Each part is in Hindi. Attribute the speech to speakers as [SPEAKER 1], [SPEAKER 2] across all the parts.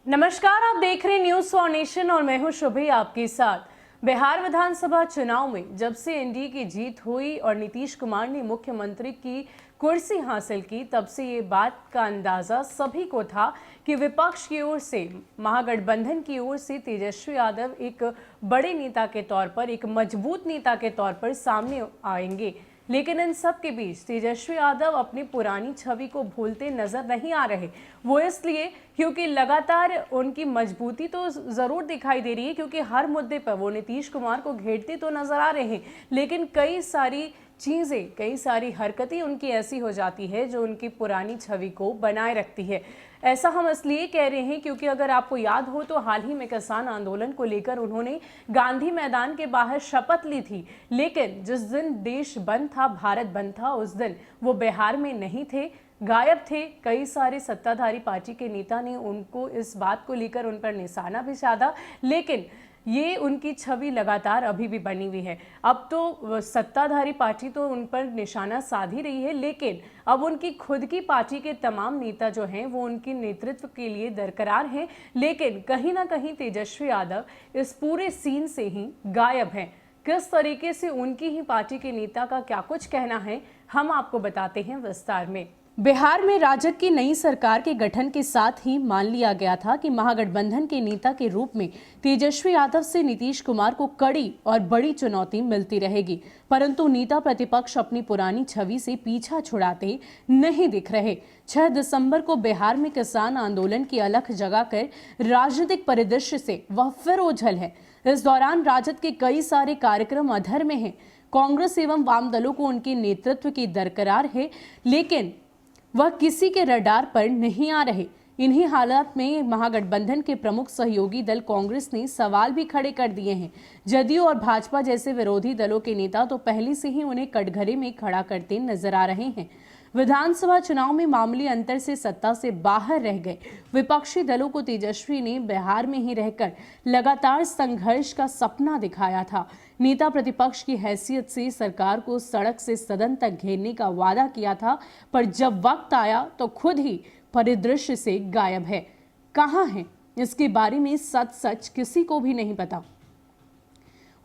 [SPEAKER 1] नमस्कार, आप देख रहे हैं न्यूज फॉर नेशन और मैं हूं शुभी आपके साथ। बिहार विधानसभा चुनाव में जब से एनडीए की जीत हुई और नीतीश कुमार ने मुख्यमंत्री की कुर्सी हासिल की, तब से ये बात का अंदाजा सभी को था कि विपक्ष की ओर से, महागठबंधन की ओर से तेजस्वी यादव एक बड़े नेता के तौर पर, एक मजबूत नेता के तौर पर सामने आएंगे। लेकिन इन सब के बीच तेजस्वी यादव अपनी पुरानी छवि को भूलते नजर नहीं आ रहे। वो इसलिए क्योंकि लगातार उनकी मजबूती तो जरूर दिखाई दे रही है, क्योंकि हर मुद्दे पर वो नीतीश कुमार को घेरते तो नजर आ रहे हैं, लेकिन कई सारी चीज़ें, कई सारी हरकतें उनकी ऐसी हो जाती है जो उनकी पुरानी छवि को बनाए रखती है। ऐसा हम इसलिए कह रहे हैं क्योंकि अगर आपको याद हो तो हाल ही में किसान आंदोलन को लेकर उन्होंने गांधी मैदान के बाहर शपथ ली थी, लेकिन जिस दिन देश बंद था, भारत बंद था, उस दिन वो बिहार में नहीं थे, गायब थे। कई सारे सत्ताधारी पार्टी के नेता ने उनको इस बात को लेकर उन पर निशाना भी साधा, लेकिन ये उनकी छवि लगातार अभी भी बनी हुई है। अब तो सत्ताधारी पार्टी तो उन पर निशाना साध ही रही है, लेकिन अब उनकी खुद की पार्टी के तमाम नेता जो हैं वो उनके नेतृत्व के लिए दरकरार हैं, लेकिन कहीं ना कहीं तेजस्वी यादव इस पूरे सीन से ही गायब हैं। किस तरीके से उनकी ही पार्टी के नेता का क्या कुछ कहना है, हम आपको बताते हैं विस्तार में। बिहार में राजग की नई सरकार के गठन के साथ ही मान लिया गया था कि महागठबंधन के नेता के रूप में तेजस्वी यादव से नीतीश कुमार को कड़ी और बड़ी चुनौती मिलती रहेगी, परंतु नेता प्रतिपक्ष अपनी पुरानी छवि से पीछा छुड़ाते नहीं दिख रहे। 6 दिसंबर को बिहार में किसान आंदोलन की अलख जगाकर राजनीतिक परिदृश्य से वह फिर ओझल है। इस दौरान राजद के कई सारे कार्यक्रम अधर में हैं। कांग्रेस एवं वाम दलों को उनके नेतृत्व की दरकरार है, लेकिन वह किसी के रडार पर नहीं आ रहे। इन्हीं हालात में महागठबंधन के प्रमुख सहयोगी दल कांग्रेस ने सवाल भी खड़े कर दिए हैं। जदयू और भाजपा जैसे विरोधी दलों के नेता तो पहले से ही उन्हें कटघरे में खड़ा करते नजर आ रहे हैं। विधानसभा चुनाव में मामूली अंतर से सत्ता से बाहर रह गए विपक्षी दलों को तेजस्वी ने बिहार में ही रहकर लगातार संघर्ष का सपना दिखाया था। नेता प्रतिपक्ष की हैसियत से सरकार को सड़क से सदन तक घेरने का वादा किया था, पर जब वक्त आया तो खुद ही परिदृश्य से गायब है। कहां है, इसके बारे में सच किसी को भी नहीं पता।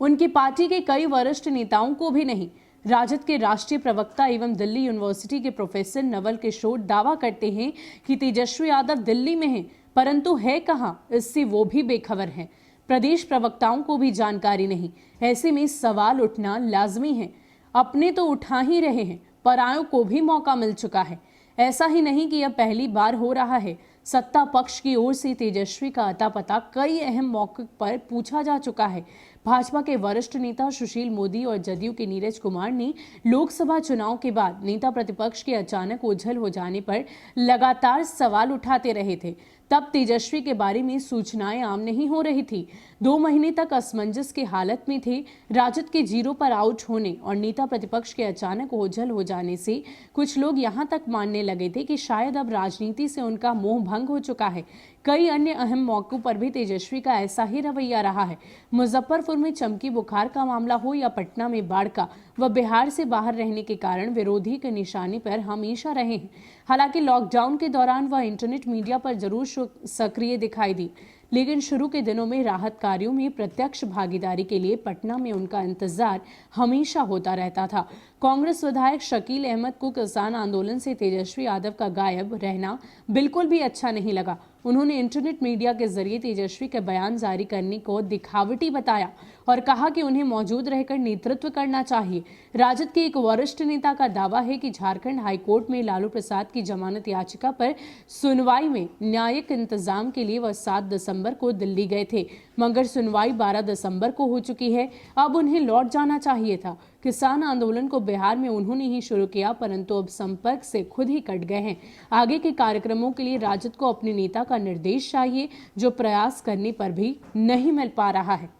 [SPEAKER 1] उनकी पार्टी के कई वरिष्ठ नेताओं को भी नहीं। राजद के राष्ट्रीय प्रवक्ता एवं दिल्ली यूनिवर्सिटी के प्रोफेसर नवल किशोर दावा करते हैं कि तेजस्वी यादव दिल्ली में हैं, परंतु है कहां, इससे वो भी बेखबर हैं। प्रदेश प्रवक्ताओं को भी जानकारी नहीं। ऐसे में सवाल उठना लाजमी है। अपने तो उठा ही रहे हैं, परायों को भी मौका मिल चुका है। ऐसा ही नहीं कि यह पहली बार हो रहा है। सत्ता पक्ष की ओर से तेजस्वी का अता पता कई अहम मौके पर पूछा जा चुका है। भाजपा के वरिष्ठ नेता सुशील मोदी और जदयू के नीरज कुमार ने लोकसभा चुनाव के बाद नेता प्रतिपक्ष के अचानक ओझल हो जाने पर लगातार सवाल उठाते रहे थे। तब तेजस्वी के बारे में सूचनाएं आम नहीं हो रही थी। 2 महीने तक असमंजस की हालत में थे। राजद के जीरो पर आउट होने और नेता प्रतिपक्ष के अचानक ओझल हो जाने से कुछ लोग यहां तक मानने लगे थे कि शायद अब राजनीति से उनका मोह भंग हो चुका है। कई अन्य अहम मौकों पर भी तेजस्वी का ऐसा ही रवैया रहा है। मुजफ्फरपुर में चमकी बुखार का मामला हो या पटना में बाढ़ का, वह बिहार से बाहर रहने के कारण विरोधी के निशाने पर हमेशा रहे हैं। हालांकि लॉकडाउन के दौरान वह इंटरनेट मीडिया पर जरूर सक्रिय दिखाई दी, लेकिन शुरू के दिनों में राहत कार्यों में प्रत्यक्ष भागीदारी के लिए पटना में उनका इंतजार हमेशा होता रहता था। कांग्रेस विधायक शकील अहमद को किसान आंदोलन से तेजस्वी यादव का गायब रहना बिल्कुल भी अच्छा नहीं लगा। उन्होंने इंटरनेट मीडिया के जरिए तेजस्वी के बयान जारी करने को दिखावटी बताया और कहा कि उन्हें मौजूद रहकर नेतृत्व करना चाहिए। राजद के एक वरिष्ठ नेता का दावा है कि झारखंड हाईकोर्ट में लालू प्रसाद की जमानत याचिका पर सुनवाई में न्यायिक इंतजाम के लिए वह 7 दिसंबर को दिल्ली गए थे, मगर सुनवाई 12 दिसंबर को हो चुकी है। अब उन्हें लौट जाना चाहिए था। किसान आंदोलन को बिहार में उन्होंने ही शुरू किया, परंतु अब संपर्क से खुद ही कट गए हैं। आगे के कार्यक्रमों के लिए राजद को अपने नेता का निर्देश चाहिए, जो प्रयास करने पर भी नहीं मिल पा रहा है।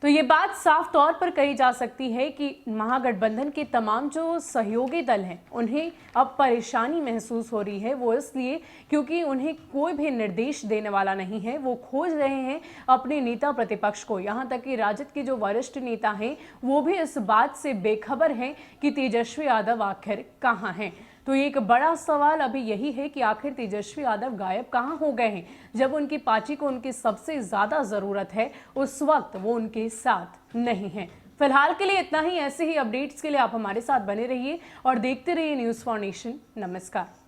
[SPEAKER 1] तो ये बात साफ तौर पर कही जा सकती है कि महागठबंधन के तमाम जो सहयोगी दल हैं उन्हें अब परेशानी महसूस हो रही है। वो इसलिए क्योंकि उन्हें कोई भी निर्देश देने वाला नहीं है। वो खोज रहे हैं अपने नेता प्रतिपक्ष को। यहाँ तक कि राजद के जो वरिष्ठ नेता हैं वो भी इस बात से बेखबर हैं कि तेजस्वी यादव आखिर कहाँ हैं। तो एक बड़ा सवाल अभी यही है कि आखिर तेजस्वी यादव गायब कहां हो गए हैं। जब उनकी पार्टी को उनकी सबसे ज्यादा जरूरत है उस वक्त वो उनके साथ नहीं है। फिलहाल के लिए इतना ही। ऐसे ही अपडेट्स के लिए आप हमारे साथ बने रहिए और देखते रहिए न्यूज़ फॉर नेशन। नमस्कार।